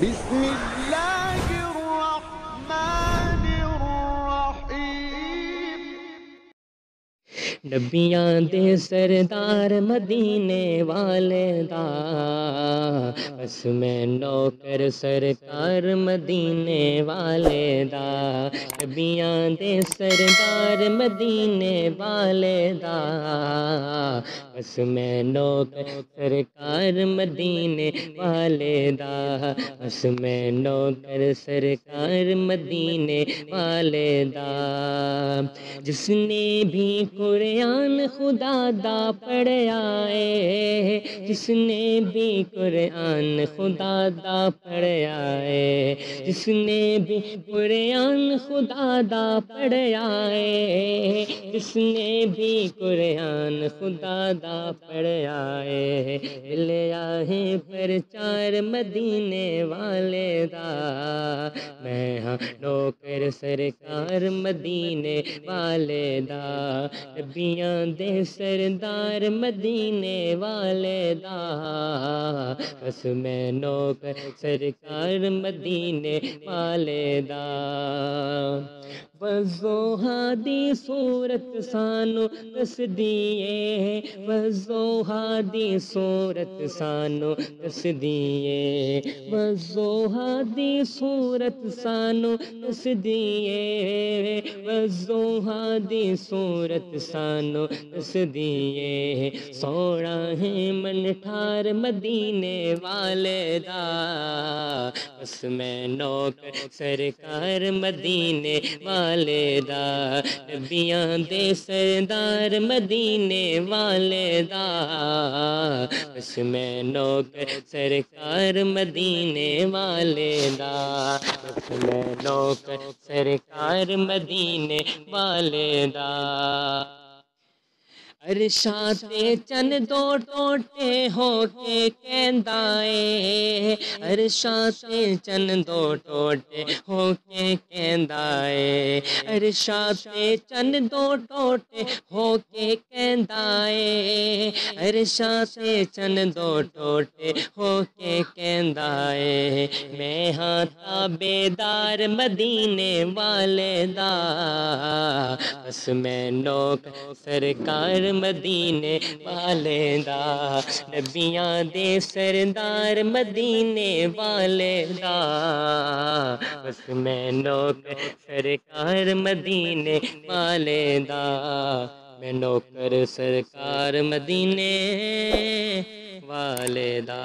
بسم اللہ الرحمن الرحیم۔ نبیاں دے سردار مدینے والے دا، بس میں نوکر سرکار مدینے والے دا۔ نبیاں دے سردار مدینے والے دا، بس میں نوکر سرکار مدینے والے دا۔ بس میں نوکر سرکار مدینے والے دا۔ جس نے بھی قرآن خدا دا پڑھیا ہے، جس نے بھی قرآن خدا دا پڑھیا ہے، جس نے بھی قرآن خدا دا پڑھیا ہے، جس نے بھی قرآن خدا دا پڑھیا ہے، ملیا ہے پرچار مدینے والے دا۔ میں ہاں نوکر سرکار مدینے والے دا، نبیاں دے سردار مدینے والے دا۔ بس میں نوکر سرکار مدینے والے دا۔ وضو ہادی صورت سانو دس دیے، وضو ہادی صورت سانو دس دیے، وضو ہادی صورت سانو دس دیے، وضو ہادی صورت سانو دس دیے۔ سونا ہے من ٹھار مدینے والے دا، بس میں نوکر سرکار مدینے والے دا۔ نبیاں دے سردار مدینے والے دا، بس میں نوکر سرکار مدینے والے دا۔ بس میں نوکر سرکار مدینے والے دا۔ عرشاں تے چن دو ٹوٹے ہو کے کہندا اے، عرشاں تے چن دو ٹوٹے ہو کے کہندا اے، عرشاں تے چن دو ٹوٹے ہو کے کہندا اے، عرشاں تے چن دو ٹوٹے ہو کے کہندا اے۔ میں ہاں تابعدار مدینے والے دا، بس میں نوکر سرکار مدینے والے دا۔ نبیاں دے سردار مدینے والے دا، بس میں نوکر سرکار مدینے والے دا۔ میں نوکر سرکار مدینے والے دا۔